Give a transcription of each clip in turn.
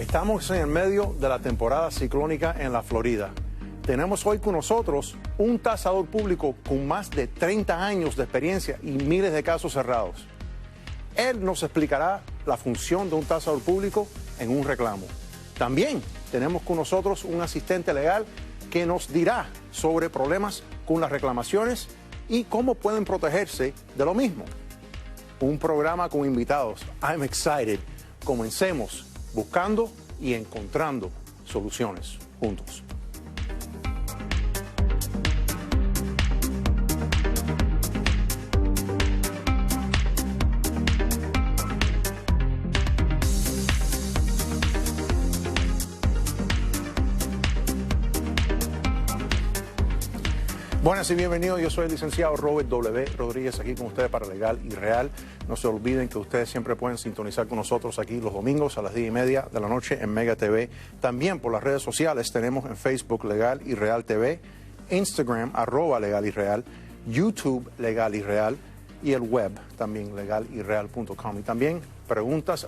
Estamos en el medio de la temporada ciclónica en la Florida. Tenemos hoy con nosotros un tasador público con más de 30 años de experiencia y miles de casos cerrados. Él nos explicará la función de un tasador público en un reclamo. También tenemos con nosotros un asistente legal que nos dirá sobre problemas con las reclamaciones y cómo pueden protegerse de lo mismo. Un programa con invitados. I'm excited. Comencemos buscando y encontrando soluciones juntos. Buenas y bienvenidos, yo soy el licenciado Robert W. Rodríguez, aquí con ustedes para Legal y Real. No se olviden que ustedes siempre pueden sintonizar con nosotros aquí los domingos a las 10:30 de la noche en Mega TV. También por las redes sociales tenemos en Facebook Legal y Real TV, Instagram @Legal y Real, YouTube Legal y Real y el web también legalyrreal.com y también preguntas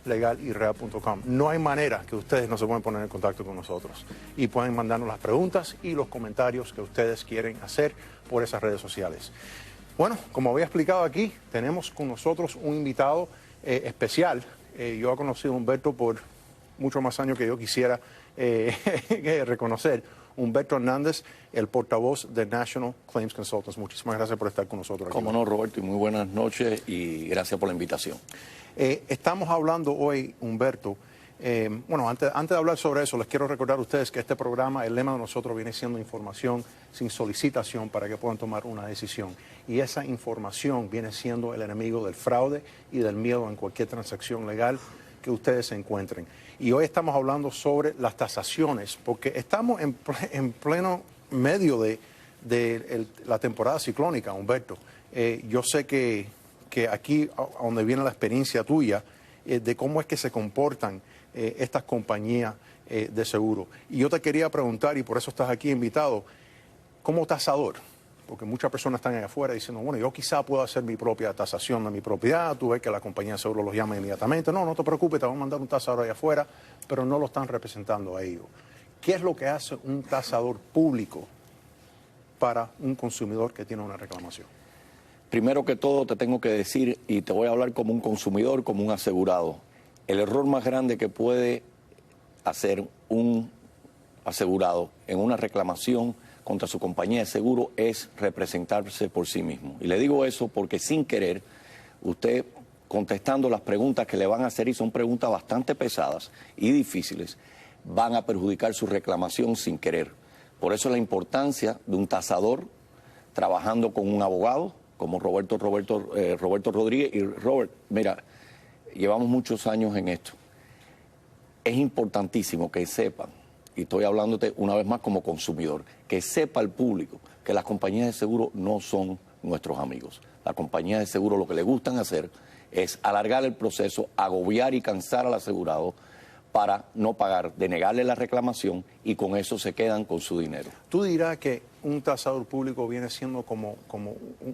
@legalyrreal.com. No hay manera que ustedes no se puedan poner en contacto con nosotros y pueden mandarnos las preguntas y los comentarios que ustedes quieren hacer por esas redes sociales. Bueno, como había explicado aquí, tenemos con nosotros un invitado especial. Yo he conocido a Humberto por muchos más años que yo quisiera reconocer. Humberto Hernández, el portavoz de National Claims Consultants. Muchísimas gracias por estar con nosotros aquí. Cómo no, Roberto, y muy buenas noches y gracias por la invitación. Estamos hablando hoy, Humberto, bueno, antes de hablar sobre eso, les quiero recordar a ustedes que este programa, el lema de nosotros viene siendo información sin solicitación para que puedan tomar una decisión. Y esa información viene siendo el enemigo del fraude y del miedo en cualquier transacción legal que ustedes se encuentren. Y hoy estamos hablando sobre las tasaciones, porque estamos en pleno medio de la temporada ciclónica, Humberto. Yo sé que aquí, a donde viene la experiencia tuya, de cómo es que se comportan estas compañías de seguro. Y yo te quería preguntar, y por eso estás aquí invitado, como tasador, porque muchas personas están allá afuera diciendo, bueno, yo quizá puedo hacer mi propia tasación de mi propiedad, tú ves que la compañía de seguro los llama inmediatamente, no te preocupes, te van a mandar un tasador allá afuera, pero no lo están representando a ellos. ¿Qué es lo que hace un tasador público para un consumidor que tiene una reclamación? Primero que todo te tengo que decir, y te voy a hablar como un consumidor, como un asegurado, el error más grande que puede hacer un asegurado en una reclamación contra su compañía de seguro es representarse por sí mismo. Y le digo eso porque sin querer, usted contestando las preguntas que le van a hacer, y son preguntas bastante pesadas y difíciles, van a perjudicar su reclamación sin querer. Por eso la importancia de un tasador trabajando con un abogado como Roberto Rodríguez. Y Robert, mira, llevamos muchos años en esto. Es importantísimo que sepan, y estoy hablándote una vez más como consumidor, que sepa el público que las compañías de seguro no son nuestros amigos. Las compañías de seguro lo que le gustan hacer es alargar el proceso, agobiar y cansar al asegurado para no pagar, denegarle la reclamación y con eso se quedan con su dinero. ¿Tú dirás que un tasador público viene siendo como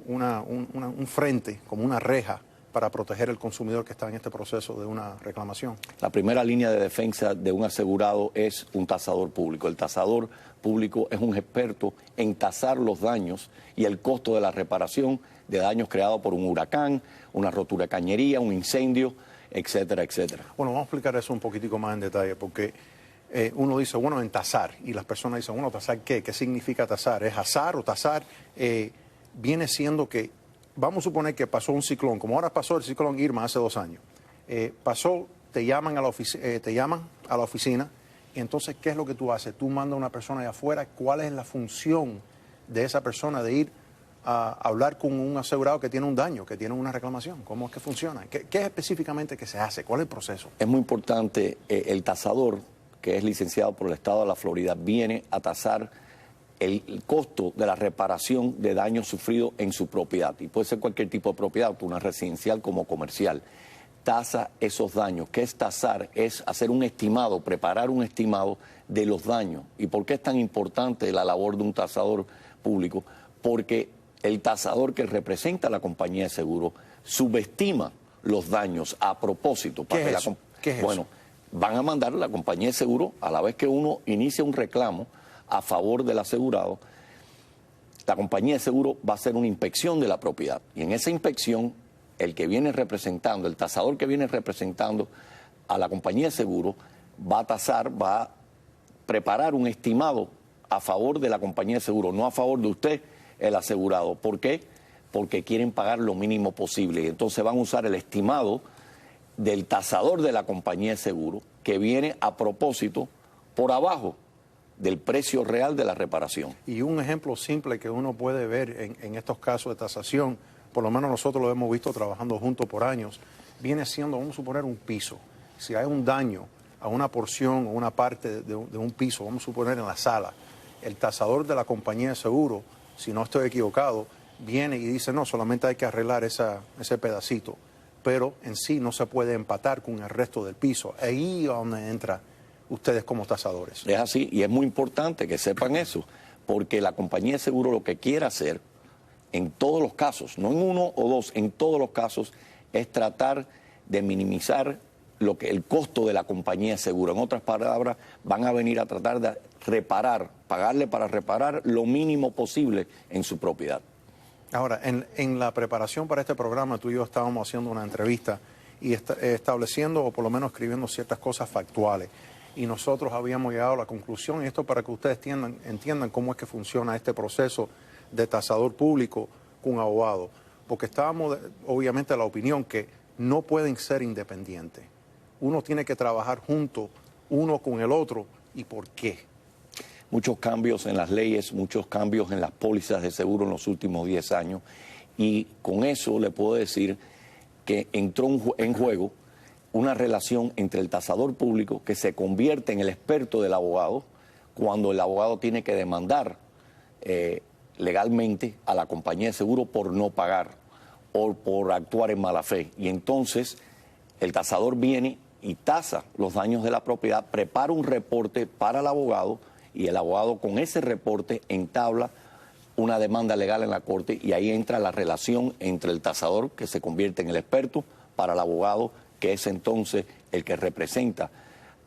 un frente, como una reja para proteger al consumidor que está en este proceso de una reclamación? La primera línea de defensa de un asegurado es un tasador público. El tasador público es un experto en tasar los daños y el costo de la reparación de daños creados por un huracán, una rotura de cañería, un incendio, etcétera, etcétera. Bueno, vamos a explicar eso un poquitico más en detalle, porque uno dice, bueno, en tasar, y las personas dicen, bueno, ¿tasar qué? ¿Qué significa tasar? ¿Es azar o tasar? Viene siendo que, vamos a suponer que pasó un ciclón, como ahora pasó el ciclón Irma hace 2 años. Te llaman a la oficina, y entonces, ¿qué es lo que tú haces? Tú mandas a una persona allá afuera, ¿cuál es la función de esa persona de ir a hablar con un asegurado que tiene un daño, que tiene una reclamación? ¿Cómo es que funciona? ¿Qué es específicamente que se hace? ¿Cuál es el proceso? Es muy importante, el tasador, que es licenciado por el Estado de la Florida, viene a tasar el costo de la reparación de daños sufridos en su propiedad. Y puede ser cualquier tipo de propiedad, tanto una residencial como comercial. Tasa esos daños. ¿Qué es tasar? Es hacer un estimado, preparar un estimado de los daños. ¿Y por qué es tan importante la labor de un tasador público? Porque el tasador que representa a la compañía de seguro subestima los daños a propósito. ¿Qué es eso? Bueno, van a mandar la compañía de seguro, a la vez que uno inicia un reclamo a favor del asegurado, la compañía de seguro va a hacer una inspección de la propiedad. Y en esa inspección, el que viene representando, el tasador que viene representando a la compañía de seguro, va a tasar, va a preparar un estimado a favor de la compañía de seguro, no a favor de usted, el asegurado. ¿Por qué? Porque quieren pagar lo mínimo posible. Y entonces van a usar el estimado del tasador de la compañía de seguro, que viene a propósito por abajo del precio real de la reparación. Y un ejemplo simple que uno puede ver en estos casos de tasación, por lo menos nosotros lo hemos visto trabajando juntos por años, viene siendo, vamos a suponer, un piso. Si hay un daño a una porción o una parte de un piso, vamos a suponer en la sala, el tasador de la compañía de seguro, si no estoy equivocado, viene y dice, no, solamente hay que arreglar ese pedacito, pero en sí no se puede empatar con el resto del piso. Ahí es donde entra ustedes como tasadores. Es así, y es muy importante que sepan eso, porque la compañía de seguro lo que quiere hacer en todos los casos, no en uno o dos, en todos los casos, es tratar de minimizar el costo de la compañía de seguro. En otras palabras, van a venir a tratar de reparar, pagarle para reparar lo mínimo posible en su propiedad. Ahora, en la preparación para este programa, tú y yo estábamos haciendo una entrevista y estableciendo, o por lo menos escribiendo ciertas cosas factuales. Y nosotros habíamos llegado a la conclusión, y esto para que ustedes entiendan cómo es que funciona este proceso de tasador público con abogado. Porque estábamos, obviamente, de la opinión que no pueden ser independientes. Uno tiene que trabajar junto, uno con el otro. ¿Y por qué? Muchos cambios en las leyes, muchos cambios en las pólizas de seguro en los últimos 10 años. Y con eso le puedo decir que entró en juego una relación entre el tasador público, que se convierte en el experto del abogado, cuando el abogado tiene que demandar legalmente a la compañía de seguro por no pagar o por actuar en mala fe. Y entonces el tasador viene y tasa los daños de la propiedad, prepara un reporte para el abogado, y el abogado con ese reporte entabla una demanda legal en la corte, y ahí entra la relación entre el tasador, que se convierte en el experto, para el abogado, que es entonces el que representa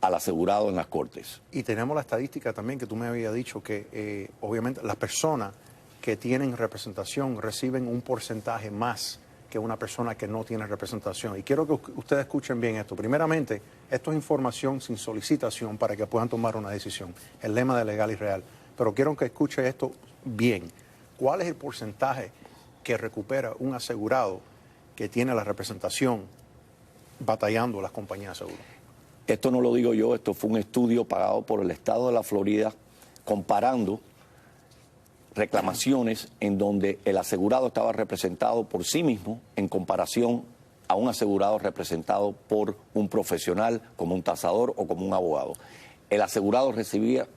al asegurado en las cortes. Y tenemos la estadística también que tú me habías dicho que obviamente las personas que tienen representación reciben un porcentaje más que una persona que no tiene representación. Y quiero que ustedes escuchen bien esto. Primeramente, esto es información sin solicitación para que puedan tomar una decisión. El lema de Legal y Real. Pero quiero que escuchen esto bien. ¿Cuál es el porcentaje que recupera un asegurado que tiene la representación batallando las compañías de seguro? Esto no lo digo yo, esto fue un estudio pagado por el estado de la Florida, comparando reclamaciones en donde el asegurado estaba representado por sí mismo en comparación a un asegurado representado por un profesional, como un tasador o como un abogado. El asegurado recibía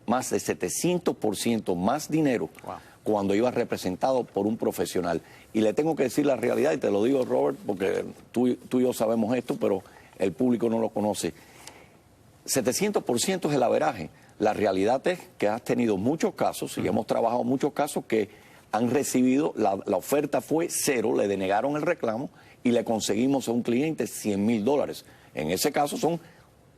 más de 700% más dinero cuando iba representado por un profesional. Y le tengo que decir la realidad, y te lo digo, Robert, porque tú y yo sabemos esto, pero el público no lo conoce. 700% es el averaje. La realidad es que has tenido muchos casos, y hemos trabajado muchos casos que han recibido, la oferta fue cero, le denegaron el reclamo y le conseguimos a un cliente $100,000. En ese caso son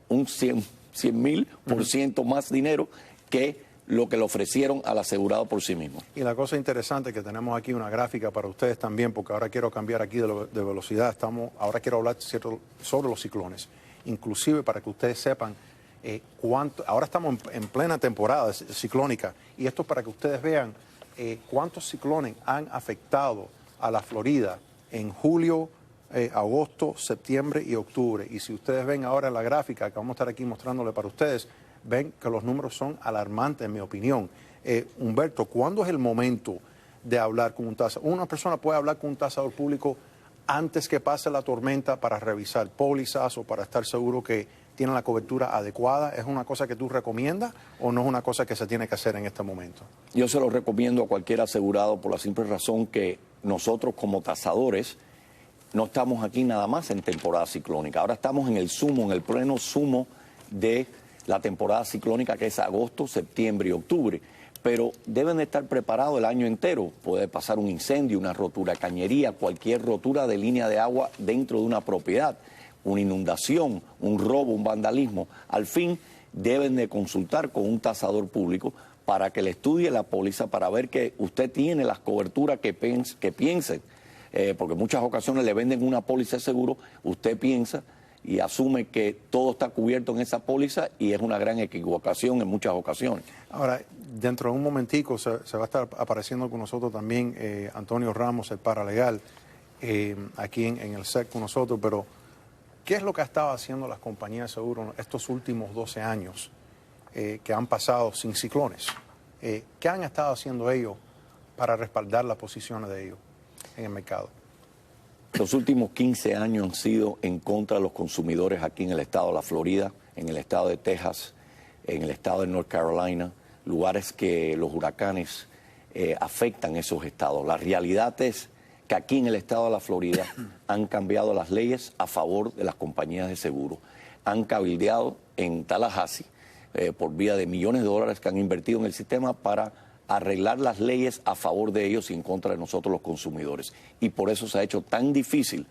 un 100,000% más dinero que lo que le ofrecieron al asegurado por sí mismo. Y la cosa interesante que tenemos aquí una gráfica para ustedes también, porque ahora quiero cambiar aquí de velocidad. Ahora quiero hablar sobre los ciclones, inclusive para que ustedes sepan ahora estamos en plena temporada ciclónica, y esto es para que ustedes vean cuántos ciclones han afectado a la Florida en julio, agosto, septiembre y octubre. Y si ustedes ven ahora en la gráfica que vamos a estar aquí mostrándole para ustedes, ven que los números son alarmantes, en mi opinión. Humberto, ¿cuándo es el momento de hablar con un tasador? Una persona puede hablar con un tasador público antes que pase la tormenta para revisar pólizas o para estar seguro que tienen la cobertura adecuada. ¿Es una cosa que tú recomiendas o no es una cosa que se tiene que hacer en este momento? Yo se lo recomiendo a cualquier asegurado por la simple razón que nosotros como tasadores no estamos aquí nada más en temporada ciclónica. Ahora estamos en el sumo, en el pleno sumo de la temporada ciclónica, que es agosto, septiembre y octubre. Pero deben de estar preparados el año entero. Puede pasar un incendio, una rotura de cañería, cualquier rotura de línea de agua dentro de una propiedad. una inundación, un robo, un vandalismo, al fin deben de consultar con un tasador público para que le estudie la póliza, para ver que usted tiene las coberturas que piensen, porque en muchas ocasiones le venden una póliza de seguro, usted piensa y asume que todo está cubierto en esa póliza y es una gran equivocación en muchas ocasiones. Ahora, dentro de un momentico se va a estar apareciendo con nosotros también Antonio Ramos, el paralegal, aquí en el set con nosotros, pero ¿qué es lo que ha estado haciendo las compañías de seguro estos últimos 12 años que han pasado sin ciclones? ¿Qué han estado haciendo ellos para respaldar las posiciones de ellos en el mercado? Los últimos 15 años han sido en contra de los consumidores aquí en el estado de la Florida, en el estado de Texas, en el estado de North Carolina, lugares que los huracanes afectan esos estados. La realidad es que aquí en el estado de la Florida han cambiado las leyes a favor de las compañías de seguro. Han cabildeado en Tallahassee por vía de millones de dólares que han invertido en el sistema para arreglar las leyes a favor de ellos y en contra de nosotros los consumidores. Y por eso se ha hecho tan difícil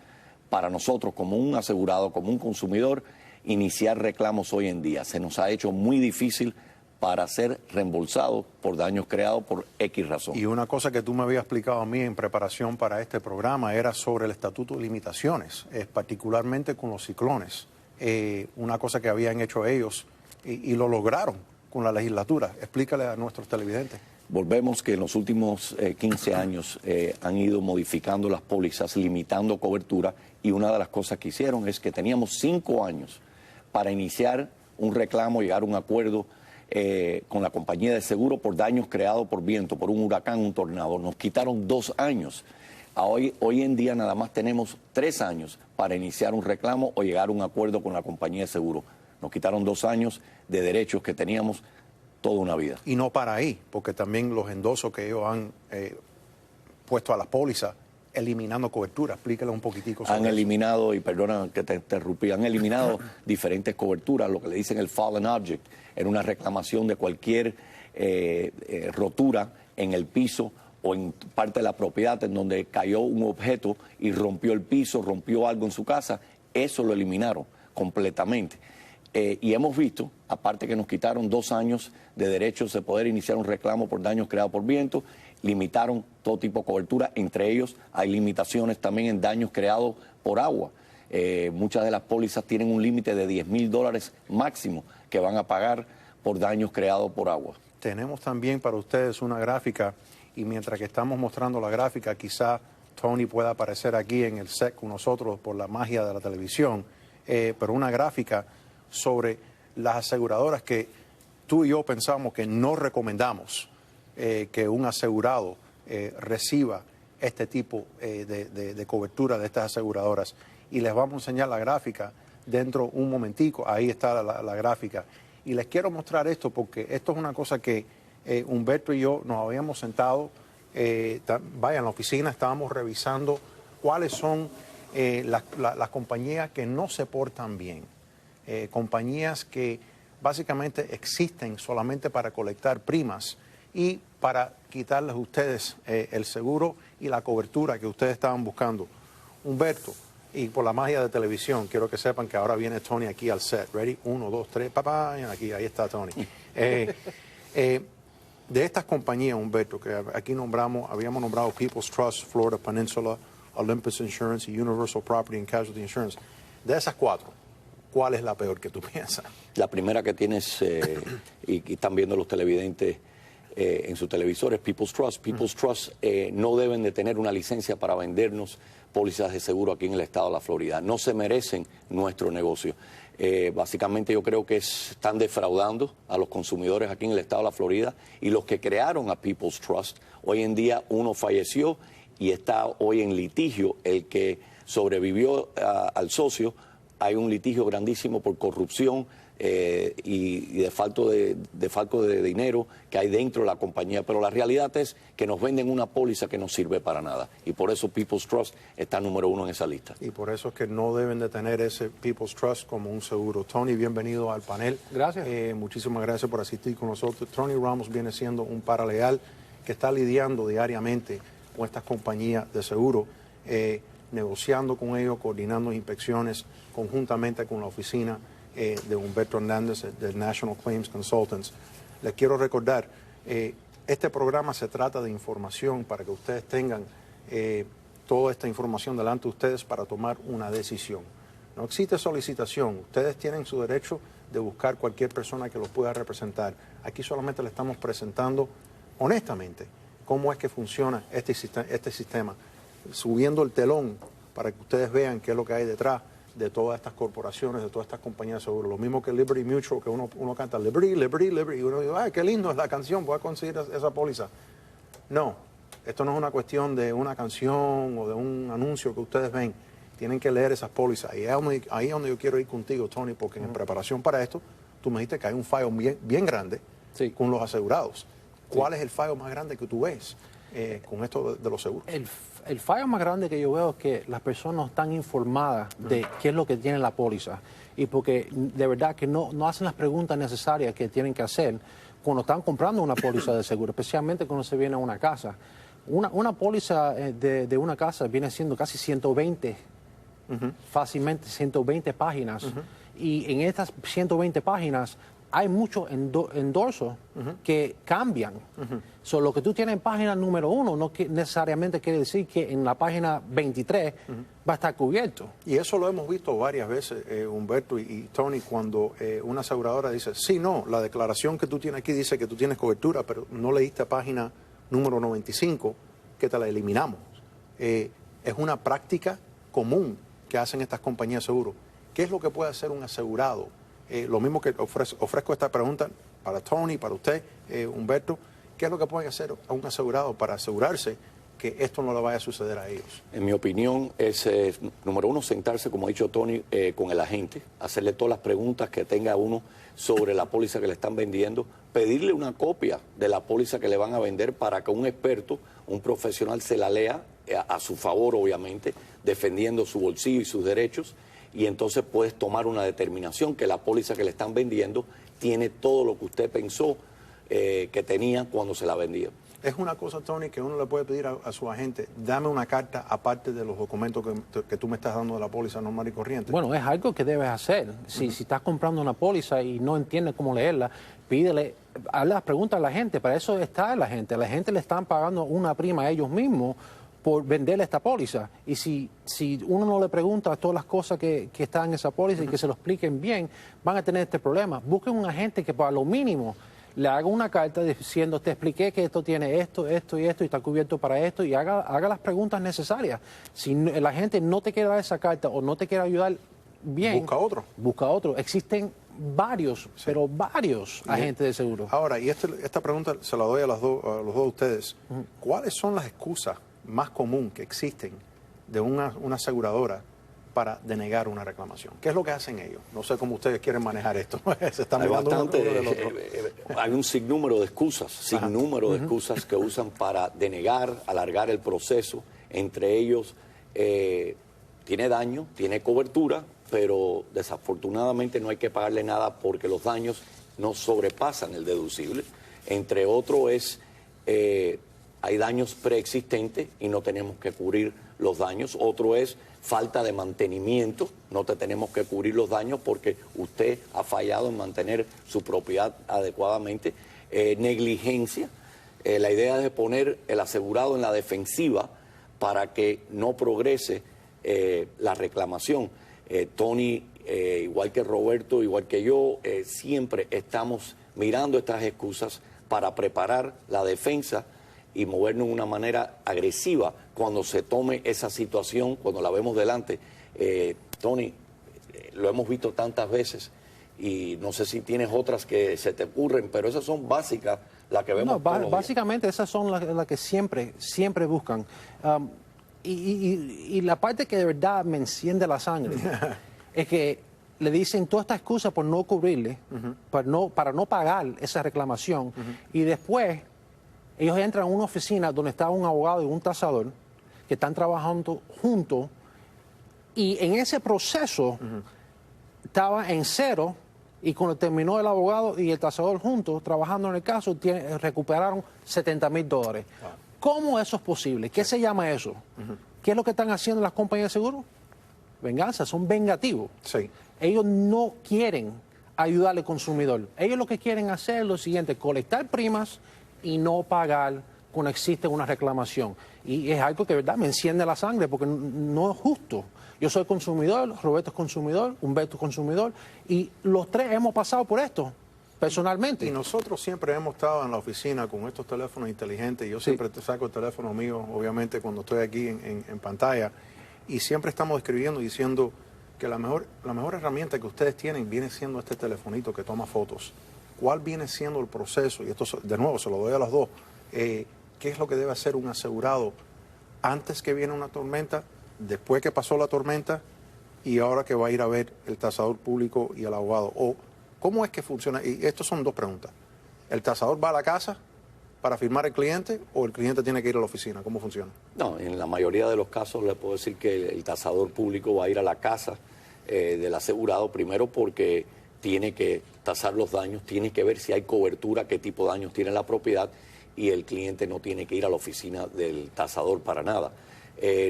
para nosotros como un asegurado, como un consumidor, iniciar reclamos hoy en día. Se nos ha hecho muy difícil para ser reembolsados por daños creados por X razón. Y una cosa que tú me habías explicado a mí en preparación para este programa era sobre el estatuto de limitaciones, particularmente con los ciclones. Una cosa que habían hecho ellos y lo lograron con la legislatura. Explícale a nuestros televidentes. Volvemos que en los últimos 15 años han ido modificando las pólizas, limitando cobertura, y una de las cosas que hicieron es que teníamos 5 años para iniciar un reclamo, llegar a un acuerdo con la compañía de seguro por daños creados por viento, por un huracán, un tornado. Nos quitaron 2 años. Hoy en día nada más tenemos 3 años para iniciar un reclamo o llegar a un acuerdo con la compañía de seguro. Nos quitaron 2 años de derechos que teníamos toda una vida. Y no para ahí, porque también los endosos que ellos han puesto a las pólizas, eliminando cobertura. Explícale un poquitico sobre Han eliminado, y perdona que te interrumpí, han eliminado diferentes coberturas, lo que le dicen el fallen object, en una reclamación de cualquier rotura en el piso o en parte de la propiedad en donde cayó un objeto y rompió el piso, rompió algo en su casa. Eso lo eliminaron completamente. Y hemos visto, aparte que nos quitaron 2 años de derechos de poder iniciar un reclamo por daños creados por viento, limitaron todo tipo de cobertura, entre ellos hay limitaciones también en daños creados por agua. Muchas de las pólizas tienen un límite de $10,000 máximo que van a pagar por daños creados por agua. Tenemos también para ustedes una gráfica, y mientras que estamos mostrando la gráfica, quizá Tony pueda aparecer aquí en el set con nosotros por la magia de la televisión, pero una gráfica sobre las aseguradoras que tú y yo pensamos que no recomendamos que un asegurado reciba este tipo de cobertura de estas aseguradoras. Y les vamos a enseñar la gráfica dentro un momentico. Ahí está la gráfica. Y les quiero mostrar esto porque esto es una cosa que Humberto y yo nos habíamos sentado, en la oficina estábamos revisando cuáles son las compañías que no se portan bien. Compañías que básicamente existen solamente para colectar primas y para quitarles a ustedes el seguro y la cobertura que ustedes estaban buscando. Humberto, y por la magia de televisión, quiero que sepan que ahora viene Tony aquí al set. Ready? 1, 2, 3, papá, aquí, ahí está Tony. De estas compañías, Humberto, que aquí habíamos nombrado People's Trust, Florida Peninsula, Olympus Insurance y Universal Property and Casualty Insurance. De esas 4, ¿cuál es la peor que tú piensas? La primera que tienes, y están viendo los televidentes en sus televisores, People's Trust. People's Trust no deben de tener una licencia para vendernos pólizas de seguro aquí en el estado de la Florida. No se merecen nuestro negocio. Básicamente yo creo que están defraudando a los consumidores aquí en el estado de la Florida, y los que crearon a People's Trust, hoy en día uno falleció y está hoy en litigio el que sobrevivió al socio. Hay un litigio grandísimo por corrupción y de falta de dinero que hay dentro de la compañía, pero la realidad es que nos venden una póliza que no sirve para nada, y por eso People's Trust está número 1 en esa lista. Y por eso es que no deben de tener ese People's Trust como un seguro. Tony, bienvenido al panel. Gracias. Muchísimas gracias por asistir con nosotros. Tony Ramos viene siendo un paralegal que está lidiando diariamente con estas compañías de seguro. negociando con ellos, coordinando inspecciones conjuntamente con la oficina de Humberto Hernández, del National Claims Consultants. Les quiero recordar, este programa se trata de información para que ustedes tengan toda esta información delante de ustedes para tomar una decisión. No existe solicitación, ustedes tienen su derecho de buscar cualquier persona que los pueda representar. Aquí solamente le estamos presentando honestamente cómo es que funciona este sistema, subiendo el telón para que ustedes vean qué es lo que hay detrás de todas estas corporaciones, de todas estas compañías de seguro. Lo mismo que Liberty Mutual, que uno canta Liberty, Liberty, Liberty, y uno dice, ay, qué lindo es la canción, voy a conseguir esa póliza. No, esto no es una cuestión de una canción o de un anuncio que ustedes ven. Tienen que leer esas pólizas. Y ahí es donde yo quiero ir contigo, Tony, porque en preparación para esto, tú me dijiste que hay un fallo bien grande con los asegurados. ¿Cuál es el fallo más grande que tú ves con esto de los seguros? El fallo más grande que yo veo es que las personas no están informadas de qué es lo que tiene la póliza. Y porque de verdad que no hacen las preguntas necesarias que tienen que hacer cuando están comprando una póliza de seguro, especialmente cuando se viene a una casa. Una póliza de una casa viene siendo casi 120 fácilmente 120 páginas. Y en estas 120 páginas hay muchos endorsos que cambian. So, lo que tú tienes en página número 1 no necesariamente quiere decir que en la página 23 va a estar cubierto. Y eso lo hemos visto varias veces, Humberto y Tony, cuando una aseguradora dice, sí, no, la declaración que tú tienes aquí dice que tú tienes cobertura, pero no leíste página número 95, que te la eliminamos. Es una práctica común que hacen estas compañías de seguro. ¿Qué es lo que puede hacer un asegurado? Lo mismo que ofrezco esta pregunta para Tony, para usted, Humberto. ¿Qué es lo que puede hacer a un asegurado para asegurarse que esto no le vaya a suceder a ellos? En mi opinión es, número uno, sentarse, como ha dicho Tony, con el agente, hacerle todas las preguntas que tenga uno sobre la póliza que le están vendiendo, pedirle una copia de la póliza que le van a vender para que un experto, un profesional se la lea a su favor, obviamente, defendiendo su bolsillo y sus derechos, y entonces puedes tomar una determinación que la póliza que le están vendiendo tiene todo lo que usted pensó que tenía cuando se la vendía. Es una cosa, Tony, que uno le puede pedir a su agente, dame una carta aparte de los documentos que tú me estás dando de la póliza normal y corriente. Bueno, es algo que debes hacer. Si estás comprando una póliza y no entiendes cómo leerla, pídele, hazle las preguntas a la gente. Para eso está la gente. A la gente le están pagando una prima a ellos mismos por venderle esta póliza. Y si uno no le pregunta todas las cosas que están en esa póliza y que se lo expliquen bien, van a tener este problema. Busquen un agente que para lo mínimo le haga una carta diciendo, te expliqué que esto tiene esto y esto, y está cubierto para esto, y haga las preguntas necesarias. Si la gente no te quiere dar esa carta o no te quiere ayudar bien, busca otro. Existen varios, pero varios agentes de seguro. Ahora, y esta pregunta se la doy a los dos de ustedes. ¿Cuáles son las excusas más comunes que existen de una aseguradora para denegar una reclamación? ¿Qué es lo que hacen ellos? No sé cómo ustedes quieren manejar esto. Se están mirando uno del otro. Hay un sinnúmero de excusas, que usan para denegar, alargar el proceso. Entre ellos, tiene daño, tiene cobertura, pero desafortunadamente no hay que pagarle nada porque los daños no sobrepasan el deducible. Entre otros hay daños preexistentes y no tenemos que cubrir los daños. Otro es falta de mantenimiento, no te tenemos que cubrir los daños porque usted ha fallado en mantener su propiedad adecuadamente. Negligencia, la idea es de poner el asegurado en la defensiva para que no progrese la reclamación. Tony, igual que Roberto, igual que yo, siempre estamos mirando estas excusas para preparar la defensa y movernos de una manera agresiva cuando se tome esa situación, cuando la vemos delante. Tony, lo hemos visto tantas veces y no sé si tienes otras que se te ocurren, pero esas son básicas, las que vemos todos los días. Básicamente esas son las que siempre buscan. Y la parte que de verdad me enciende la sangre es que le dicen toda esta excusa por no cubrirle, para no pagar esa reclamación, y después ellos entran a una oficina donde está un abogado y un tasador que están trabajando juntos, y en ese proceso estaba en cero, y cuando terminó el abogado y el tasador juntos trabajando en el caso, recuperaron $70,000. ¿Cómo eso es posible? ¿Qué se llama eso? ¿Qué es lo que están haciendo las compañías de seguro? Venganza, son vengativos. Sí. Ellos no quieren ayudar al consumidor. Ellos lo que quieren hacer es lo siguiente, colectar primas y no pagar cuando existe una reclamación. Y es algo que, verdad, me enciende la sangre porque no es justo. Yo soy consumidor, Roberto es consumidor, Humberto es consumidor, y los tres hemos pasado por esto, personalmente. Y nosotros siempre hemos estado en la oficina con estos teléfonos inteligentes. Yo siempre te saco el teléfono mío, obviamente, cuando estoy aquí en pantalla, y siempre estamos escribiendo diciendo que la mejor herramienta que ustedes tienen viene siendo este telefonito que toma fotos. ¿Cuál viene siendo el proceso? Y esto, de nuevo, se lo doy a los dos. ¿Qué es lo que debe hacer un asegurado antes que viene una tormenta, después que pasó la tormenta y ahora que va a ir a ver el tasador público y el abogado? ¿O cómo es que funciona? Y estas son dos preguntas. ¿El tasador va a la casa para firmar el cliente o el cliente tiene que ir a la oficina? ¿Cómo funciona? No, en la mayoría de los casos le puedo decir que el tasador público va a ir a la casa del asegurado, primero porque tiene que tasar los daños, tiene que ver si hay cobertura, qué tipo de daños tiene la propiedad, y el cliente no tiene que ir a la oficina del tasador para nada.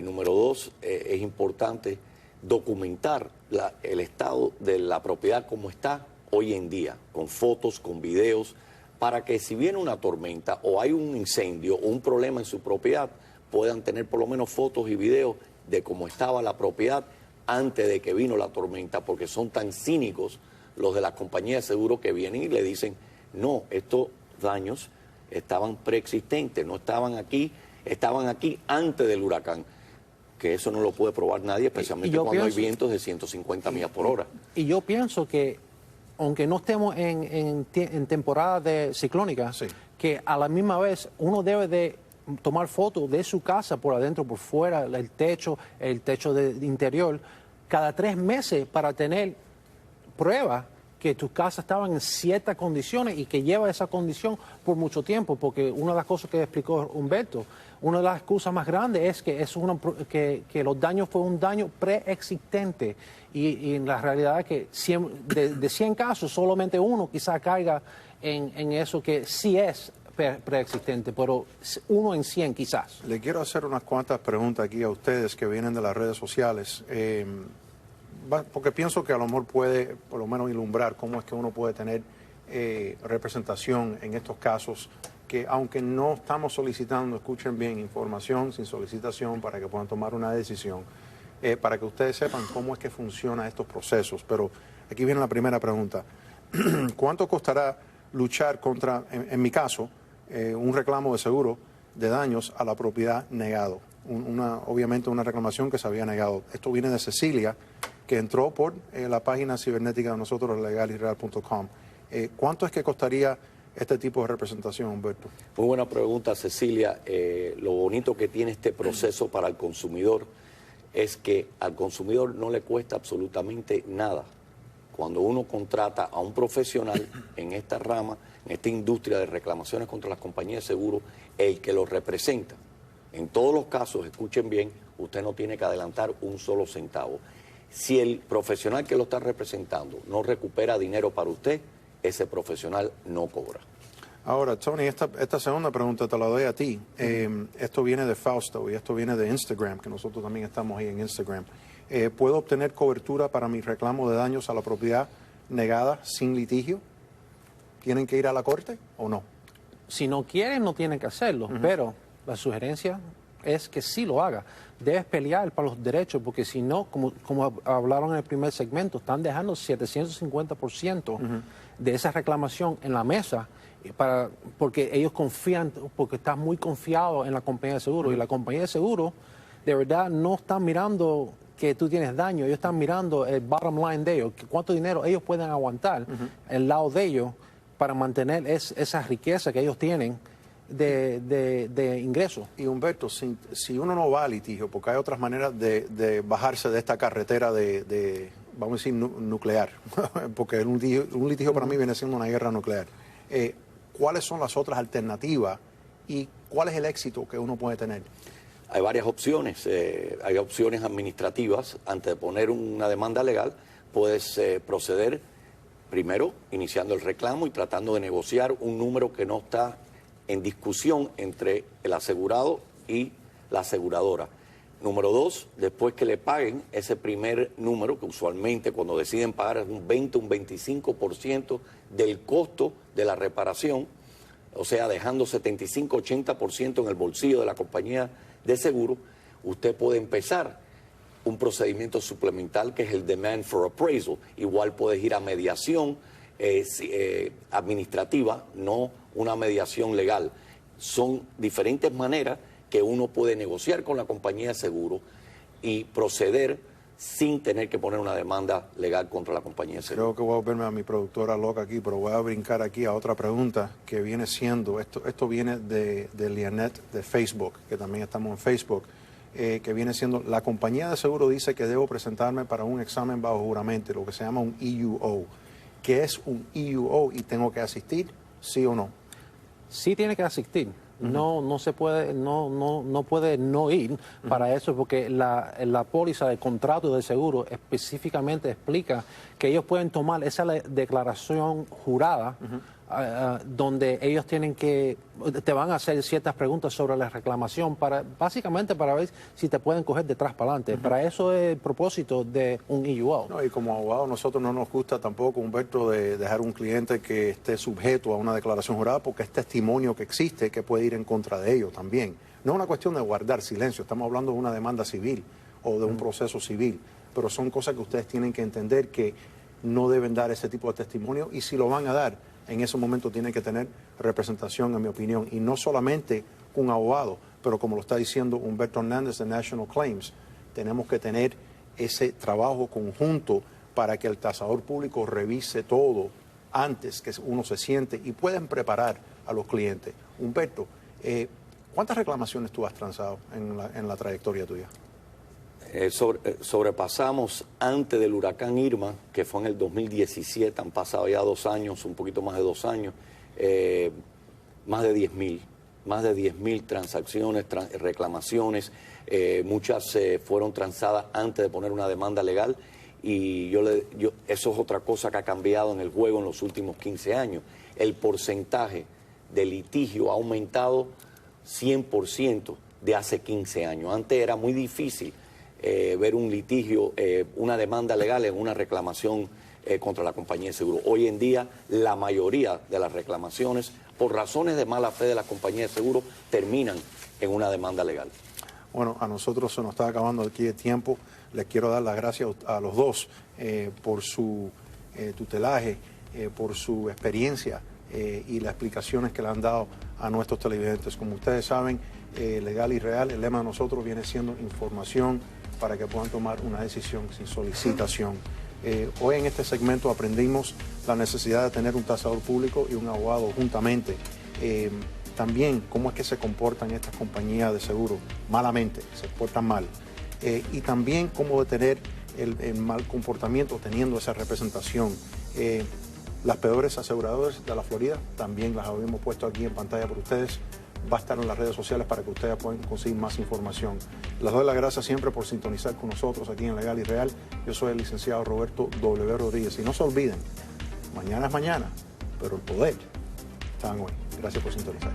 Número dos, es importante documentar el estado de la propiedad como está hoy en día, con fotos, con videos, para que si viene una tormenta o hay un incendio o un problema en su propiedad, puedan tener por lo menos fotos y videos de cómo estaba la propiedad antes de que vino la tormenta, porque son tan cínicos los de las compañías de seguro que vienen y le dicen, no, estos daños estaban preexistentes, no estaban aquí, estaban aquí antes del huracán, que eso no lo puede probar nadie, especialmente cuando hay vientos de 150 millas por hora. Y yo pienso que, aunque no estemos en temporada de ciclónica, sí, que a la misma vez uno debe de tomar fotos de su casa por adentro, por fuera, el techo de interior, cada 3 meses para tener prueba que tu casa estaba en ciertas condiciones y que lleva esa condición por mucho tiempo, porque una de las cosas que explicó Humberto, una de las excusas más grandes es que los daños fue un daño preexistente y en la realidad es que de 100 casos solamente uno quizá caiga en eso que sí es preexistente, pero 1 en 100 quizás. Le quiero hacer unas cuantas preguntas aquí a ustedes que vienen de las redes sociales. Porque pienso que a lo mejor puede, por lo menos, ilumbrar cómo es que uno puede tener representación en estos casos, que aunque no estamos solicitando, escuchen bien, información sin solicitación para que puedan tomar una decisión, para que ustedes sepan cómo es que funcionan estos procesos. Pero aquí viene la primera pregunta. ¿Cuánto costará luchar contra, en mi caso, un reclamo de seguro de daños a la propiedad negado? Obviamente una reclamación que se había negado. Esto viene de Cecilia, que entró por la página cibernética de nosotros, legalirreal.com. ¿Cuánto es que costaría este tipo de representación, Humberto? Muy buena pregunta, Cecilia. Lo bonito que tiene este proceso para el consumidor es que al consumidor no le cuesta absolutamente nada. Cuando uno contrata a un profesional en esta rama, en esta industria de reclamaciones contra las compañías de seguro, el que lo representa. En todos los casos, escuchen bien, usted no tiene que adelantar un solo centavo. Si el profesional que lo está representando no recupera dinero para usted, ese profesional no cobra. Ahora, Tony, esta segunda pregunta te la doy a ti. Esto viene de Fausto y esto viene de Instagram, que nosotros también estamos ahí en Instagram. ¿Puedo obtener cobertura para mi reclamo de daños a la propiedad negada sin litigio? ¿Tienen que ir a la corte o no? Si no quieren, no tienen que hacerlo, pero la sugerencia es que sí lo haga. Debes pelear para los derechos, porque si no, como hablaron en el primer segmento, están dejando 750% de esa reclamación en la mesa porque ellos confían, porque estás muy confiado en la compañía de seguro. Y la compañía de seguro, de verdad, no están mirando que tú tienes daño, ellos están mirando el bottom line de ellos, cuánto dinero ellos pueden aguantar el lado de ellos para mantener esa riqueza que ellos tienen de ingresos. Y Humberto, si uno no va a litigio, porque hay otras maneras de bajarse de esta carretera vamos a decir, nuclear, porque un litigio para mí viene siendo una guerra nuclear. ¿Cuáles son las otras alternativas y cuál es el éxito que uno puede tener? Hay varias opciones. Hay opciones administrativas. Antes de poner una demanda legal, puedes proceder primero iniciando el reclamo y tratando de negociar un número que no está en discusión entre el asegurado y la aseguradora. Número 2, después que le paguen ese primer número, que usualmente cuando deciden pagar es un 20, un 25% del costo de la reparación, o sea, dejando 75-80% en el bolsillo de la compañía de seguro, usted puede empezar un procedimiento suplemental que es el Demand for Appraisal. Igual puedes ir a mediación administrativa, no una mediación legal. Son diferentes maneras que uno puede negociar con la compañía de seguro y proceder sin tener que poner una demanda legal contra la compañía de seguro. Creo que voy a volverme a mi productora loca aquí, pero voy a brincar aquí a otra pregunta que viene siendo, esto viene de Lianet de Facebook, que también estamos en Facebook, que viene siendo, la compañía de seguro dice que debo presentarme para un examen bajo juramento, lo que se llama un EUO. ¿Qué es un EUO y tengo que asistir, sí o no? Sí tiene que asistir. No se puede, no puede no ir para eso, porque la póliza de contrato de seguro específicamente explica que ellos pueden tomar esa declaración jurada donde ellos te van a hacer ciertas preguntas sobre la reclamación básicamente para ver si te pueden coger detrás para adelante. Para eso es el propósito de un EUO. No, y como abogado nosotros no nos gusta tampoco, Humberto, de dejar un cliente que esté sujeto a una declaración jurada, porque es testimonio que existe que puede ir en contra de ellos también. No es una cuestión de guardar silencio, estamos hablando de una demanda civil o de un proceso civil, pero son cosas que ustedes tienen que entender que no deben dar ese tipo de testimonio, y si lo van a dar, en ese momento tienen que tener representación, en mi opinión, y no solamente un abogado, pero como lo está diciendo Humberto Hernández de National Claims, tenemos que tener ese trabajo conjunto para que el tasador público revise todo antes que uno se siente y pueden preparar a los clientes. Humberto, ¿cuántas reclamaciones tú has transado en la trayectoria tuya? Sobrepasamos antes del huracán Irma, que fue en el 2017, han pasado ya 2 años, un poquito más de 2 años, más de 10.000 transacciones, reclamaciones, muchas fueron transadas antes de poner una demanda legal, y eso es otra cosa que ha cambiado en el juego en los últimos 15 años. El porcentaje de litigio ha aumentado 100% de hace 15 años. Antes era muy difícil ver un litigio, una demanda legal en una reclamación contra la compañía de seguro. Hoy en día, la mayoría de las reclamaciones, por razones de mala fe de la compañía de seguro, terminan en una demanda legal. Bueno, a nosotros se nos está acabando aquí el tiempo. Les quiero dar las gracias a los dos por su tutelaje, por su experiencia y las explicaciones que le han dado a nuestros televidentes. Como ustedes saben, Legal y Real, el lema de nosotros viene siendo información para que puedan tomar una decisión sin solicitación. Hoy en este segmento aprendimos la necesidad de tener un tasador público y un abogado juntamente. También cómo es que se comportan estas compañías de seguro malamente, se portan mal. Y también cómo detener el mal comportamiento teniendo esa representación. Las peores aseguradoras de la Florida también las habíamos puesto aquí en pantalla por ustedes. Va a estar en las redes sociales para que ustedes puedan conseguir más información. Les doy las gracias siempre por sintonizar con nosotros aquí en Legal y Real. Yo soy el licenciado Roberto W. Rodríguez. Y no se olviden, mañana es mañana, pero el poder está en hoy. Gracias por sintonizar.